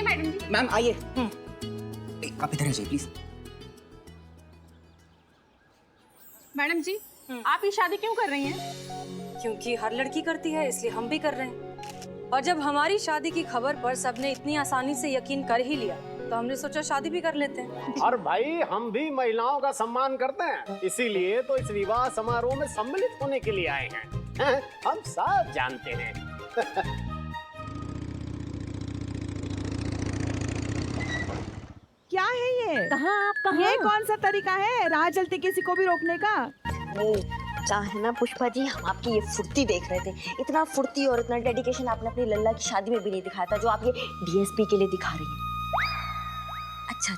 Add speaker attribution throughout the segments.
Speaker 1: Madam जी।
Speaker 2: Ma'am आइए। आप इधर आ जाइए प्लीज।
Speaker 1: मैडम जी, आप ये शादी क्यों कर रही हैं?
Speaker 3: क्योंकि हर लड़की करती है, इसलिए हम भी कर रहे हैं। और जब हमारी शादी की खबर पर सबने इतनी आसानी से यकीन कर ही लिया, तो हमने सोचा शादी भी कर लेते हैं।
Speaker 4: और भाई हम भी महिलाओं का सम्मान करते हैं, इसीलिए तो इस विवाह समारोह में सम्मिलित होने के लिए आए हैं। हम सब जानते हैं।
Speaker 5: क्या है ये?
Speaker 6: कहाँ आप कहाँ?
Speaker 5: ये कौन सा तरीका है राह चलते किसी को भी रोकने का?
Speaker 6: नहीं, क्या है ना पुष्पा जी, हम आपकी ये फुर्ती देख रहे थे। इतना फुर्ती और इतना डेडिकेशन आपने अपनी लल्ला की शादी में भी नहीं दिखाया था, जो आप ये डीएसपी के लिए दिखा रही हैं। अच्छा,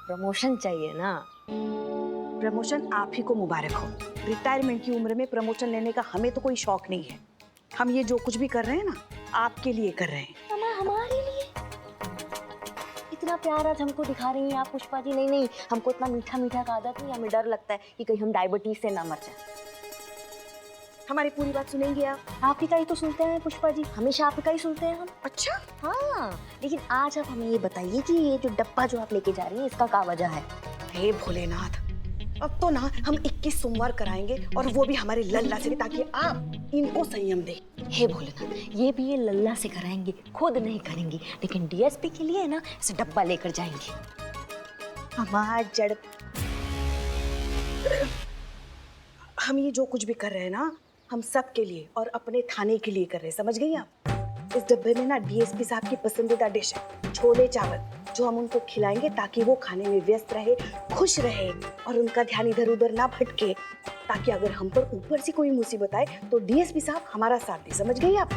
Speaker 6: प्रमोशन चाहिए ना?
Speaker 5: प्रमोशन आप ही को मुबारक हो। रिटायरमेंट की उम्र में प्रमोशन लेने का हमें तो कोई शौक नहीं है। हम ये जो कुछ भी कर रहे हैं ना, आपके लिए कर रहे हैं।
Speaker 6: मामा, हमारे लिए इतना प्यार आज हमको दिखा रही हैं आप पुष्पा जी। नहीं, हमको इतना मीठा मीठा का आदत नहीं, हमें डर लगता है कि कहीं हम डायबिटीज से ना मर जाए।
Speaker 5: हमारी पूरी बात सुनेंगे
Speaker 6: आप ही का ही तो सुनते हैं पुष्पा जी, हमेशा आप ही का ही सुनते हैं हम।
Speaker 5: अच्छा,
Speaker 6: हाँ, लेकिन आज आप हमें ये बताइए कि ये जो डब्बा जो आप लेके जा रही हैं, इसका क्या वजह है?
Speaker 5: हे भोलेनाथ, अब तो ना हम 21 सोमवार कराएंगे, और वो भी हमारे लल्ला से, ताकि आप इनको संयम दें।
Speaker 6: हे भोलेनाथ, ये भी ये लल्ला से कराएंगे, खुद नहीं करेंगी, लेकिन डीएसपी के लिए ना इसे डब्बा लेकर जाएंगे।
Speaker 5: हमारा जड़, हम ये जो कुछ भी कर रहे हैं ना, हम सब के लिए और अपने थाने के लिए कर रहे हैं, समझ गई आप? इस डब्बे में ना डीएसपी साहब की पसंदीदा डिश है छोले चावल, जो हम उनको खिलाएंगे ताकि वो खाने में व्यस्त रहे, खुश रहे, और उनका ध्यान इधर उधर ना भटके, ताकि अगर हम पर ऊपर से कोई मुसीबत आए तो डीएसपी साहब हमारा साथ दे। समझ गई आप?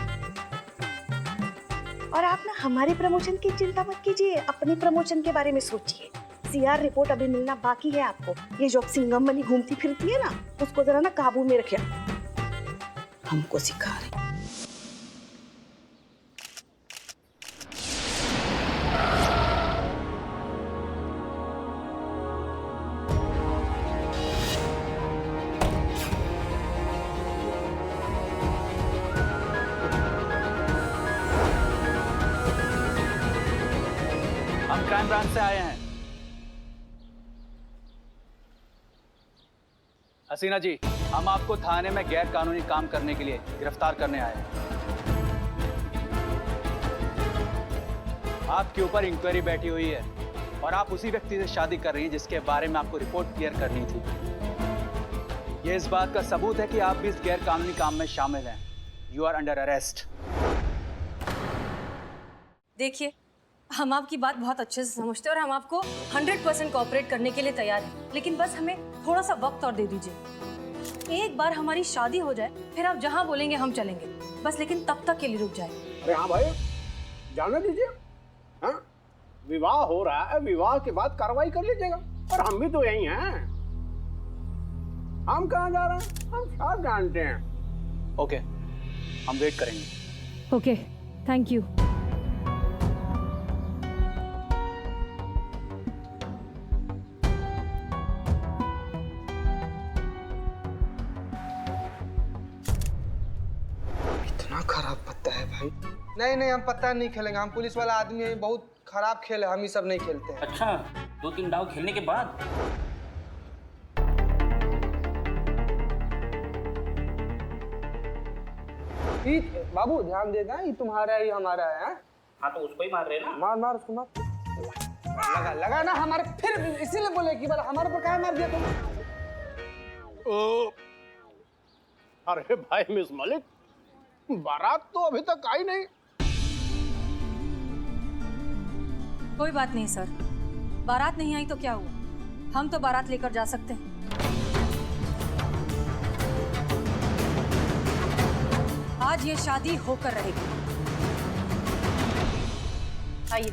Speaker 5: और आप ना हमारे प्रमोशन की चिंता मत कीजिए, अपनी प्रमोशन के बारे में सोचिए। सीआर रिपोर्ट अभी मिलना बाकी है आपको। ये जो सिंघम बनी घूमती फिरती है ना, उसको जरा ना काबू में रखिए। हमको सिखा रहे।
Speaker 7: हम क्राइम ब्रांच से आए हैं। हसीना जी, हम आपको थाने में गैर कानूनी काम करने के लिए गिरफ्तार करने आए हैं। आपके ऊपर इंक्वायरी बैठी हुई है और आप उसी व्यक्ति से शादी कर रही हैं जिसके बारे में आपको रिपोर्ट क्लियर करनी थी। ये इस बात का सबूत है कि आप भी इस गैर कानूनी काम में शामिल हैं। You are under arrest.
Speaker 3: देखिए, हम आपकी बात बहुत अच्छे से समझते हैं और हम आपको 100% कोऑपरेट करने के लिए तैयार हैं, लेकिन बस हमें थोड़ा सा वक्त और दे दीजिए। एक बार हमारी शादी हो जाए, फिर आप जहां बोलेंगे हम चलेंगे, बस लेकिन तब तक के लिए रुक जाए।
Speaker 4: अरे हाँ भाई, जाने दीजिए। हाँ, विवाह हो रहा है, विवाह के बाद कार्रवाई कर लीजिएगा। और हम भी तो यही हैं। हम कहाँ जा रहे हैं, हम सब जानते हैं।
Speaker 7: ओके, हम वेट करेंगे।
Speaker 1: Okay, thank you.
Speaker 8: इतना खराब पत्ता है भाई। नहीं, हम पत्ता नहीं खेलेंगे। हम पुलिस वाला आदमी है, बहुत खराब खेल है, हम ये सब नहीं खेलते हैं।
Speaker 9: अच्छा, 2-3 दाव खेलने के बाद
Speaker 8: बाबू ध्यान दे दें, ये तुम्हारा है, ये हमारा है।
Speaker 9: हाँ तो उसको ही मार रहे ना।
Speaker 8: मार उसको मार। लगा ना हमारे, फिर इसीलिए बोले कि बार हमारे पर काहे मार दिया तुम?
Speaker 4: अरे भाई मिस मलिक, बारात तो अभी तक आई नहीं।
Speaker 3: कोई बात नहीं सर, बारात नहीं आई तो क्या हुआ, हम तो बारात लेकर जा सकते हैं। आज ये शादी होकर रहेगी। आइए।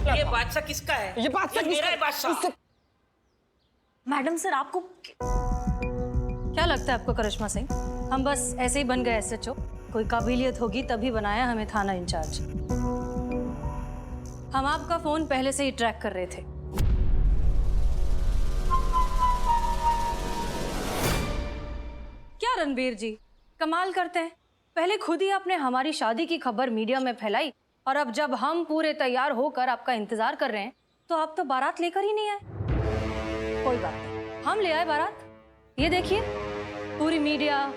Speaker 9: ये बादशाह किसका है?
Speaker 8: ये बादशाह
Speaker 9: मेरा है बादशाह।
Speaker 3: मैडम सर, आपको क्या लगता है आपको करिश्मा सिंह, हम बस ऐसे ही बन गए SHO। कोई काबिलियत होगी तभी बनाया हमें थाना इंचार्ज। हम आपका फोन पहले से ही ट्रैक कर रहे थे। क्या रणबीर जी, कमाल करते हैं। पहले खुद ही आपने हमारी शादी की खबर मीडिया में फैलाई और अब जब हम पूरे तैयार होकर आपका इंतजार कर रहे हैं तो आप तो बारात लेकर ही नहीं आए। कोई बात नहीं, हम ले आए बारात। ये देखिए, पूरी मीडिया,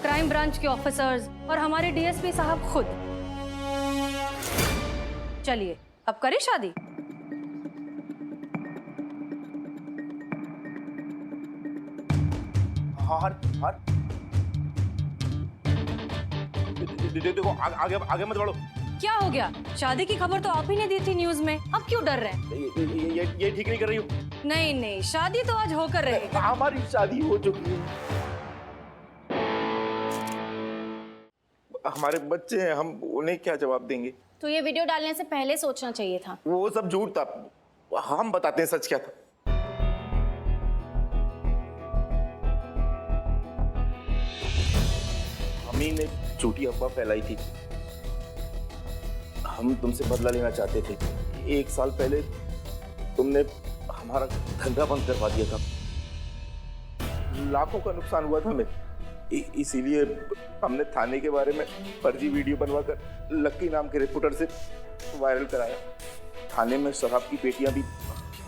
Speaker 3: क्राइम ब्रांच के ऑफिसर्स और हमारे DSP साहब खुद। चलिए अब करें शादी।
Speaker 10: देखो आगे आगे मत बढ़ो।
Speaker 3: क्या हो गया? शादी की खबर तो आप ही ने दी थी न्यूज में, अब क्यों डर रहे हैं?
Speaker 10: ये ठीक नहीं कर रही हूँ।
Speaker 3: नहीं नहीं, शादी तो आज होकर रहेगी।
Speaker 10: हमारी शादी हो चुकी है, हमारे बच्चे हैं, हम उन्हें क्या जवाब देंगे?
Speaker 1: तो ये वीडियो डालने से पहले सोचना चाहिए था।
Speaker 10: वो सब झूठ था, हम बताते हैं सच क्या था। अम्मी ने झूठी अफवाह फैलाई थी, हम तुमसे बदला लेना चाहते थे। 1 साल पहले तुमने हमारा धंधा बंद करवा दिया था, लाखों का नुकसान हुआ था हमें। इसीलिए हमने थाने के बारे में फर्जी वीडियो बनवाकर लक्की नाम के रिपोर्टर से वायरल कराया। थाने में शराब की पेटियां भी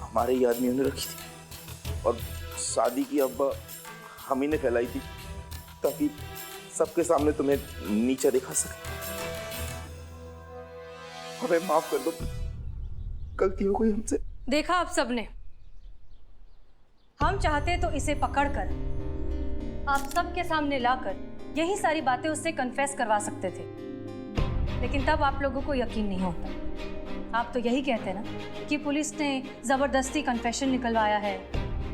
Speaker 10: हमारे ही आदमियों ने रखी थी और शादी की अफवाह हम ही ने फैलाई थी ताकि सबके सामने तुम्हें नीचा दिखा सके। हमें माफ कर दो, गलती हो गई हमसे।
Speaker 3: देखा आप सबने, हम चाहते तो इसे पकड़कर आप सबके सामने लाकर यही सारी बातें उससे कन्फेस करवा सकते थे, लेकिन तब आप लोगों को यकीन नहीं होता। आप तो यही कहते ना कि पुलिस ने जबरदस्ती कन्फेशन निकलवाया है,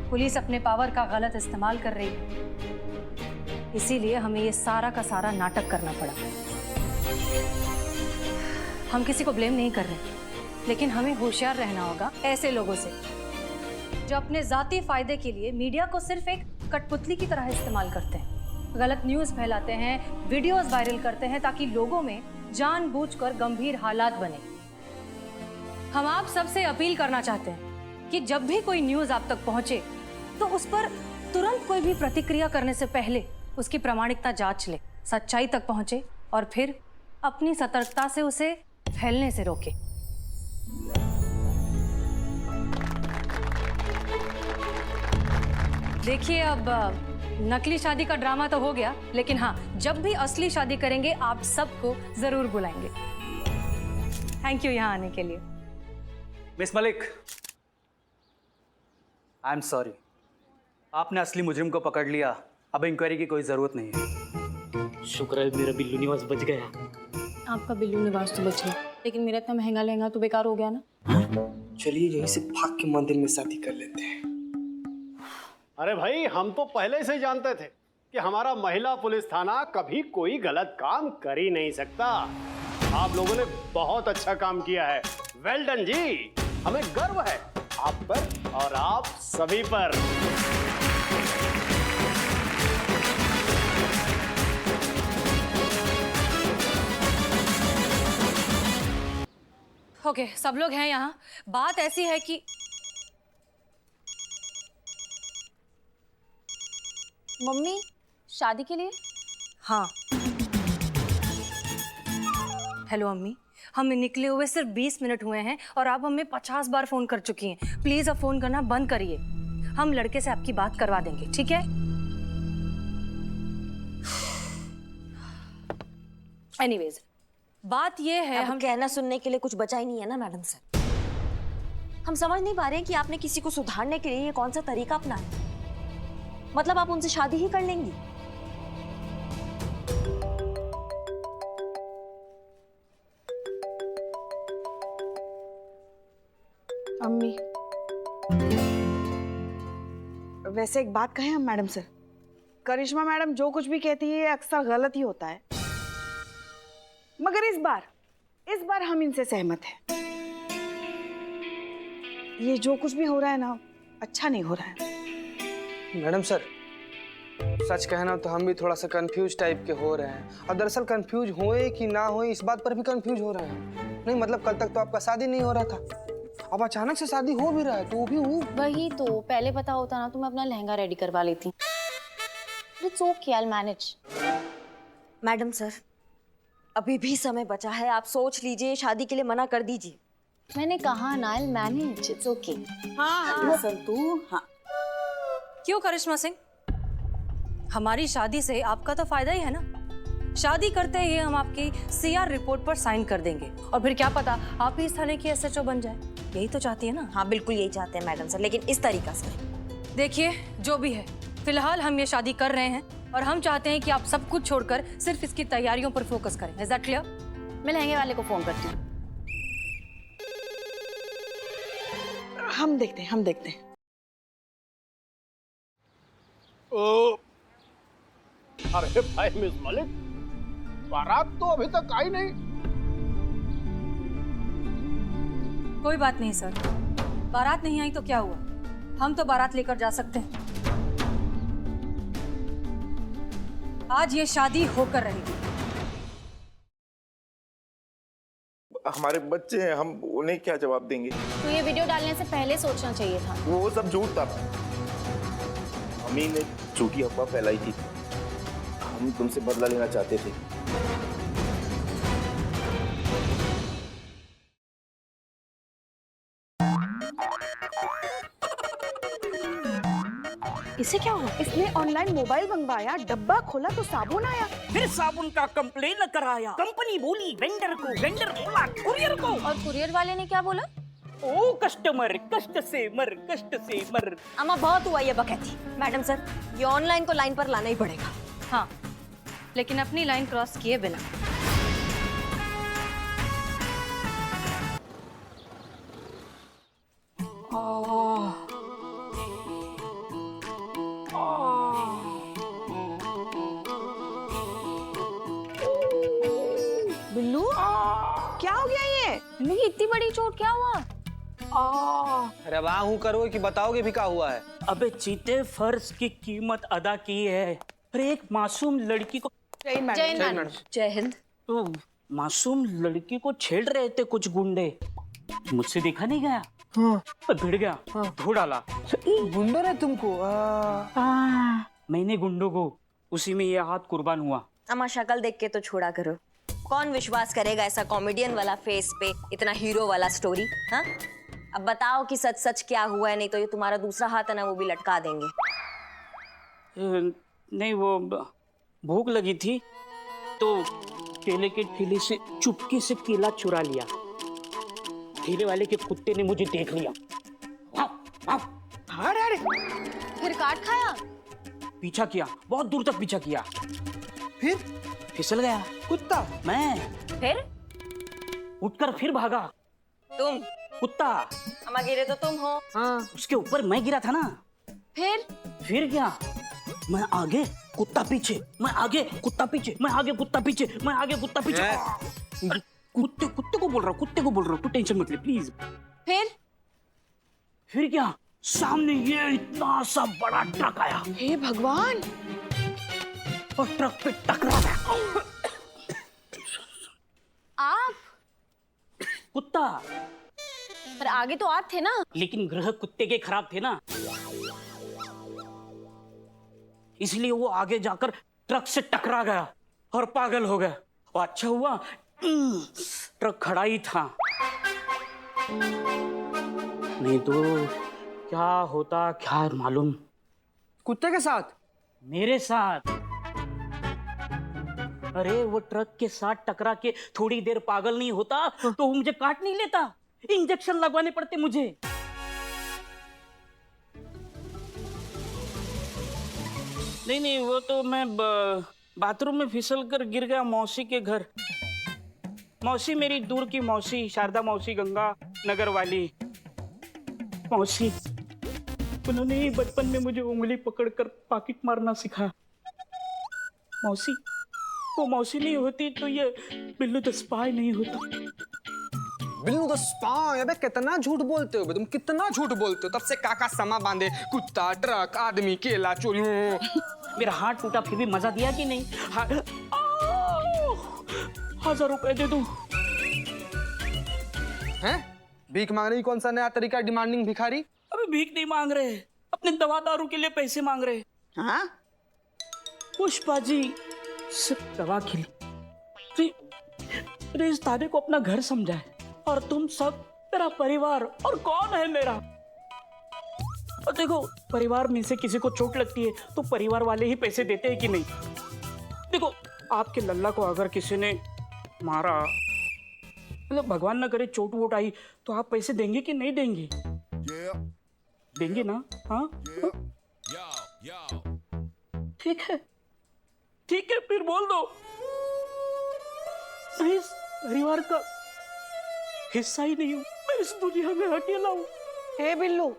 Speaker 3: पुलिस अपने पावर का गलत इस्तेमाल कर रही है। इसीलिए हमें ये सारा का सारा नाटक करना पड़ा। हम किसी को ब्लेम नहीं कर रहे, लेकिन हमें होशियार रहना होगा ऐसे लोगों से जो अपने जाती फायदे के लिए मीडिया को सिर्फ एक कठपुतली की तरह इस्तेमाल करते हैं, गलत न्यूज़ फैलाते हैं, वीडियोस वायरल करते हैं ताकि लोगों में जानबूझकर गंभीर हालात बने। हम आप सबसे अपील करना चाहते हैं कि जब भी कोई न्यूज़ आप तक पहुंचे तो उस पर तुरंत कोई भी प्रतिक्रिया करने से पहले उसकी प्रामाणिकता जांच ले, सच्चाई तक पहुंचे और फिर अपनी सतर्कता से उसे फैलने से रोके। देखिए, अब नकली शादी का ड्रामा तो हो गया, लेकिन हाँ, जब भी असली शादी करेंगे आप सबको जरूर बुलाएंगे। थैंक यू यहाँ आने के लिए।
Speaker 7: Miss Malik, I am sorry, आपने असली मुजरिम को पकड़ लिया, अब इंक्वायरी की कोई जरूरत नहीं है।
Speaker 9: शुक्र है मेरा बिल्लू निवास बच गया।
Speaker 1: आपका बिल्लू निवास तो बच गया, लेकिन मेरा इतना महंगा लहंगा तो बेकार हो गया ना।
Speaker 8: चलिए यहीं से भाग के मंदिर में शादी कर लेते हैं।
Speaker 4: अरे भाई, हम तो पहले से ही जानते थे कि हमारा महिला पुलिस थाना कभी कोई गलत काम कर ही नहीं सकता। आप लोगों ने बहुत अच्छा काम किया है, वेल डन जी। हमें गर्व है आप पर और आप सभी पर।
Speaker 3: ओके, सब लोग हैं यहाँ। बात ऐसी है कि
Speaker 1: मम्मी, शादी के लिए?
Speaker 3: हाँ। हेलो अम्मी, हमें निकले हुए सिर्फ 20 मिनट हुए हैं और आप हमें 50 बार फोन कर चुकी हैं। प्लीज अब फोन करना बंद करिए, हम लड़के से आपकी बात करवा देंगे, ठीक है? एनीवेज, बात ये है,
Speaker 6: हम कहना सुनने के लिए कुछ बचा ही नहीं है ना मैडम सर। हम समझ नहीं पा रहे हैं कि आपने किसी को सुधारने के लिए ये कौन सा तरीका अपनाया। मतलब आप उनसे शादी ही कर लेंगी?
Speaker 5: अम्मी, वैसे एक बात कहें हम मैडम सर, करिश्मा मैडम जो कुछ भी कहती है अक्सर गलत ही होता है, मगर इस बार हम इनसे सहमत हैं। ये जो कुछ भी हो रहा है ना, अच्छा नहीं हो रहा है।
Speaker 8: मैडम सर, सच कहना तो हम भी थोड़ा सा कंफ्यूज टाइप के हो रहे हैं, और दरअसल कंफ्यूज होए कि ना होए इस बात पर भी कंफ्यूज हो रहे हैं। नहीं मतलब कल तक तो आपका शादी नहीं हो रहा था, अब अचानक से शादी हो भी रहा है, तो वो भी हूँ।
Speaker 1: वही तो, पहले पता होता ना तो मैं अपना लहंगा रेडी करवा लेती। It's okay, I will manage.
Speaker 6: Madam sir, अभी भी समय बचा है, आप सोच लीजिए, शादी के लिए मना कर दीजिए।
Speaker 1: मैंने कहा ना, I will manage, it's okay.
Speaker 5: हाँ सर तू हाँ।
Speaker 3: क्यों करिश्मा सिंह, हमारी शादी से आपका तो फायदा ही है ना। शादी करते ही हम आपकी सीआर रिपोर्ट पर साइन कर देंगे और फिर क्या पता आप ही इस थाने की एसएचओ बन जाए। यही तो चाहती है ना?
Speaker 6: हाँ बिल्कुल यही चाहते हैं मैडम सर, लेकिन इस तरीका से।
Speaker 3: देखिए जो भी है, फिलहाल हम ये शादी कर रहे हैं और हम चाहते हैं कि आप सब कुछ छोड़कर सिर्फ इसकी तैयारियों पर फोकस करें। Is that clear?
Speaker 1: मैं लहंगे वाले को फोन करती हूँ।
Speaker 5: हम देखते हैं।
Speaker 4: ओ, अरे भाई मिस मलिक, बारात तो अभी तक आई नहीं।
Speaker 3: कोई बात नहीं सर, बारात नहीं आई तो क्या हुआ, हम तो बारात लेकर जा सकते हैं। आज ये शादी होकर रहेगी।
Speaker 10: हमारे बच्चे हैं, हम उन्हें क्या जवाब देंगे?
Speaker 1: तो ये वीडियो डालने से पहले सोचना चाहिए था।
Speaker 10: वो सब झूठ था। मम्मी ने झूठी अफवाह फैलाई थी, हम तुमसे बदला लेना चाहते थे।
Speaker 5: इसे क्या हुआ? इसने ऑनलाइन मोबाइल मंगवाया, डब्बा खोला तो साबुन आया।
Speaker 9: फिर साबुन का कंप्लेन कराया, कंपनी बोली वेंडर को, वेंडर बोला कुरियर को,
Speaker 1: और कुरियर वाले ने क्या बोला?
Speaker 9: ओ कस्टमर कष्ट से मर, कष्ट से मर।
Speaker 6: अम्मा बहुत हुआ ये बकैती। मैडम सर, ये ऑनलाइन को लाइन पर लाना ही पड़ेगा।
Speaker 3: हाँ, लेकिन अपनी लाइन क्रॉस किए बिना।
Speaker 5: बिल्लू क्या हो गया ये?
Speaker 1: नहीं, इतनी बड़ी चोट क्या हुआ?
Speaker 8: अरे वाह हूँ करोगे कि बताओगे भी क्या हुआ है?
Speaker 9: अबे चीते फर्ज की कीमत अदा की है। अरे एक मासूम लड़की को,
Speaker 5: जय मैडम।
Speaker 6: जय हिंद।
Speaker 9: तो मासूम लड़की को छेड़ रहे थे कुछ गुंडे, मुझसे देखा नहीं गया।
Speaker 8: हाँ।
Speaker 9: भिड़ गया, धो डाला।
Speaker 8: गुंडा है तुमको?
Speaker 9: मैंने गुंडों को, उसी में ये हाथ कुर्बान हुआ।
Speaker 6: अम्मा शक्ल देख के तो छोड़ा करो, कौन विश्वास करेगा ऐसा कॉमेडियन वाला फेस पे इतना हीरो वाला स्टोरी? हाँ, अब बताओ कि सच सच क्या हुआ है, नहीं तो ये तुम्हारा दूसरा हाथ है ना, वो भी लटका देंगे।
Speaker 9: नहीं, वो भूख लगी थी तो केले के ठेले से चुपके से केला चुरा लिया। ठेले वाले के कुत्ते ने मुझे देख लिया।
Speaker 8: अरे
Speaker 1: फिर काट खाया?
Speaker 9: पीछा किया, बहुत दूर तक पीछा किया,
Speaker 8: फिर
Speaker 9: फिसल गया
Speaker 8: कुत्ता?
Speaker 9: मैं।
Speaker 6: फिर
Speaker 9: उठकर फिर भागा
Speaker 6: तुम?
Speaker 9: कुत्ता।
Speaker 6: अम्मा गिरे तो तुम हो।
Speaker 8: हाँ।
Speaker 9: उसके ऊपर मैं गिरा था ना।
Speaker 1: फिर
Speaker 9: क्या? मैं आगे कुत्ता पीछे, मैं आगे कुत्ता पीछे, मैं आगे कुत्ता पीछे, मैं आगे कुत्ता पीछे। कुत्ते को बोल रहा हूँ, कुत्ते को बोल रहा हूँ, तू टेंशन मत ले प्लीज। फिर क्या? सामने ये इतना सा बड़ा ट्रक आया।
Speaker 5: हे भगवान!
Speaker 9: और ट्रक पे टकरा गया।
Speaker 1: आप?
Speaker 9: कुत्ता।
Speaker 1: पर आगे तो आप थे ना।
Speaker 9: लेकिन ग्रह कुत्ते के खराब थे ना, इसलिए वो आगे जाकर ट्रक से टकरा गया और पागल हो गया। और अच्छा हुआ ट्रक खड़ा ही था, नहीं तो क्या होता क्या मालूम।
Speaker 8: कुत्ते के साथ?
Speaker 9: मेरे साथ। अरे वो ट्रक के साथ टकरा के थोड़ी देर पागल नहीं होता तो वो मुझे काट नहीं लेता, इंजेक्शन लगवाने पड़ते मुझे। नहीं, वो तो मैं बाथरूम में फिसल कर गिर गया मौसी के घर। मौसी मेरी दूर की मौसी, शारदा मौसी, गंगा नगर वाली मौसी। उन्होंने ही बचपन में मुझे उंगली पकड़कर पॉकेट मारना सिखाया। मौसी, वो मौसी नहीं होती तो ये बिल्लू द स्पाई नहीं होता।
Speaker 8: Billu the spy? अबे कितना झूठ बोलते हो बे तुम, कितना झूठ बोलते हो। तब से काका समा बांधे, कुत्ता, ट्रक, आदमी, केला, चोरी।
Speaker 9: मेरा हाथ टूटा फिर भी मजा दिया कि नहीं? 1000 रुपए दे दो।
Speaker 8: हैं? भीख मांगने की कौन सा नया तरीका, डिमांडिंग भिखारी?
Speaker 9: अबे भीख नहीं मांग रहे, अपने दवा दारू के लिए पैसे मांग रहे।
Speaker 5: हाँ?
Speaker 9: पुष्पा जी सिर्फ दवा के लिए मेरे इस दादे को अपना घर समझा है, और तुम सब मेरा परिवार। और कौन है मेरा? और देखो, परिवार में से किसी को चोट लगती है तो परिवार वाले ही पैसे देते हैं कि नहीं? देखो, आपके लल्ला को अगर किसी ने मारा, मतलब भगवान ना करे चोट वोट आई, तो आप पैसे देंगे कि नहीं देंगे? देंगे ना? हाँ, ठीक है, ठीक है, फिर बोल दो। मैं इस परिवार का हिस्सा ही नहीं हूँ, मैं इस दुनिया में अकेला हूँ।
Speaker 5: हे बिल्लू,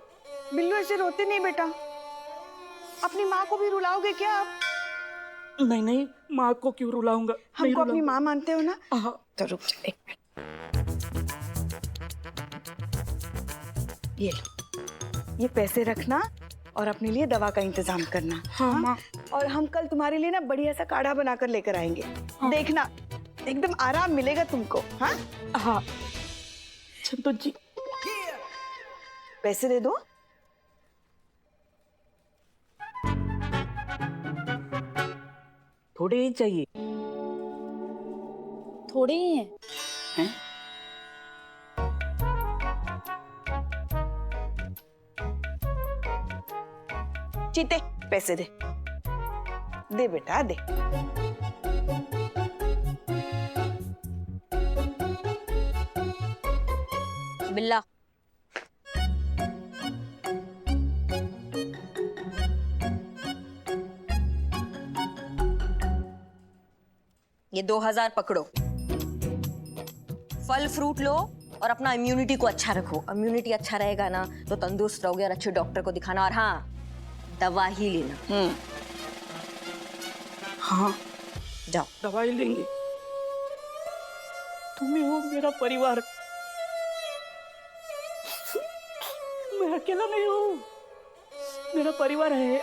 Speaker 5: बिल्लू ऐसे रोते नहीं बेटा। अपनी माँ को भी रुलाओगे क्या आप?
Speaker 9: नहीं नहीं, माँ को क्यों रुलाऊंगा?
Speaker 5: हमको अपनी माँ मानते हो ना?
Speaker 9: हाँ।
Speaker 5: तो रुक जा एक मिनट। ये लो, ये पैसे रखना और अपने लिए दवा का इंतजाम करना।
Speaker 9: हाँ माँ।
Speaker 5: और हम कल तुम्हारे लिए ना बढ़िया सा काढ़ा बनाकर लेकर आएंगे। हाँ। देखना, एकदम आराम मिलेगा तुमको। हाँ
Speaker 9: हाँ। तो जी
Speaker 5: पैसे दे दो।
Speaker 9: थोड़े ही चाहिए।
Speaker 1: थोड़े ही हैं।
Speaker 9: हैं?
Speaker 5: चीते, पैसे दे, दे बेटा दे।
Speaker 6: बिल्ला, ये 2000 पकड़ो। फल फ्रूट लो और अपना इम्यूनिटी को अच्छा रखो। इम्यूनिटी अच्छा रहेगा ना तो तंदुरुस्त रहोगे और अच्छे डॉक्टर को दिखाना। और हाँ, दवा ही लेना।
Speaker 9: हाँ,
Speaker 6: जाओ।
Speaker 9: दवाई लेंगे। तुम ही हो मेरा परिवार, मैं अकेला नहीं हूँ, मेरा परिवार है।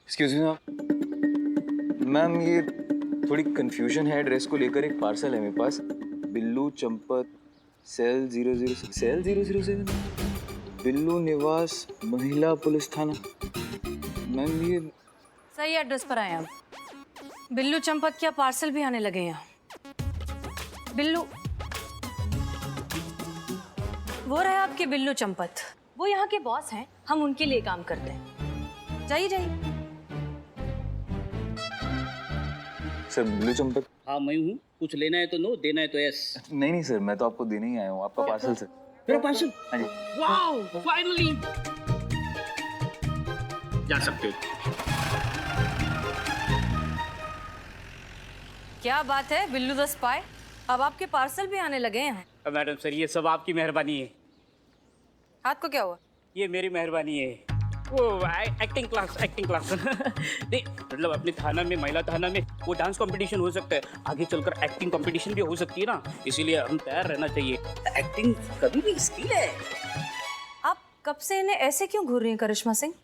Speaker 11: एक्सक्यूज मी मैम, ये थोड़ी कंफ्यूजन है एड्रेस को लेकर। एक पार्सल है मेरे पास, बिल्लू चंपत, सेल 007, बिल्लू निवास, महिला पुलिस थाना। मैम ये
Speaker 3: सही एड्रेस पर आए हम। बिल्लू चंपत क्या पार्सल भी आने लगे हैं। बिल्लू, वो रहे आपके बिल्लू चंपत, वो यहाँ के बॉस हैं, हम उनके लिए काम करते हैं। जाइए जाइए।
Speaker 11: सर, बिल्लू चंपत।
Speaker 9: हाँ मैं हूँ, कुछ लेना है तो नो, देना है तो यस।
Speaker 11: नहीं सर, मैं तो आपको देने ही आया हूँ, आपका पार्सल सर।
Speaker 9: मेरा पार्सल?
Speaker 11: हाँ जी।
Speaker 9: वाओ, फाइनली जा सकते हो।
Speaker 3: क्या बात है बिल्लू द स्पाई, अब आपके पार्सल भी आने लगे हैं।
Speaker 9: मैडम सर, ये सब आपकी मेहरबानी है।
Speaker 3: हाथ को क्या हुआ?
Speaker 9: ये मेरी मेहरबानी है। वो एक्टिंग क्लास नहीं, मतलब अपने थाना में, महिला थाना में वो डांस कंपटीशन हो सकता है, आगे चलकर एक्टिंग कंपटीशन भी हो सकती है ना, इसीलिए हम तैयार रहना चाहिए। एक्टिंग कभी भी स्किल है।
Speaker 3: आप कब से इन्हें ऐसे क्यों घूर रही हैं करिश्मा सिंह?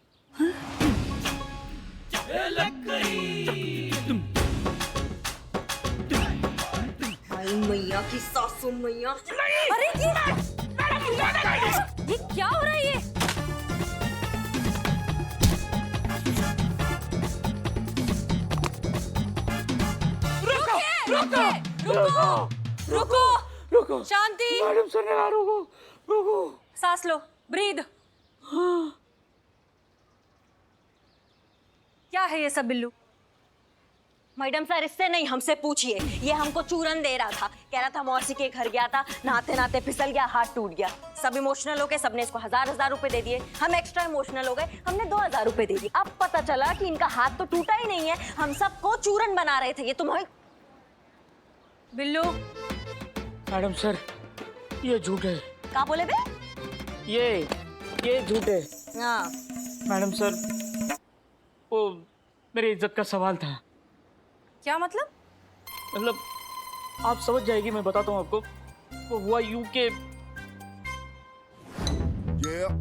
Speaker 6: मैया की सासू मैया।
Speaker 3: अरे ये क्या हो रहा है? ये रुको, शांति।
Speaker 9: मैडम सर, रुको।
Speaker 3: सांस लो, ब्रीद। क्या है ये सब बिल्लू?
Speaker 6: मैडम सर, इससे नहीं, हमसे पूछिए। ये हमको चूरन दे रहा था, कह रहा था मौसी के घर गया था, नहाते नहाते फिसल गया, हाथ टूट गया। सब इमोशनल हो गए, सबने इसको 1000 रुपए दे दिए। हम एक्स्ट्रा इमोशनल हो गए, हमने 2000 रुपए दे दिए। अब पता चला कि इनका हाथ तो टूटा ही नहीं है, हम सबको चूरन बना रहे थे। ये तुम्हारे
Speaker 3: बिल्लू।
Speaker 9: मैडम सर, ये झूठ है।
Speaker 6: क्या बोले बे?
Speaker 9: ये झूठ है।
Speaker 6: हाँ।
Speaker 9: मैडम सर, वो मेरी इज्जत का सवाल था।
Speaker 3: क्या मतलब?
Speaker 9: मतलब आप समझ जाएगी, मैं बताता हूँ आपको। वो हुआ यूं के
Speaker 12: Yeah,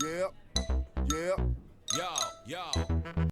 Speaker 12: yeah, yeah, yo, yo.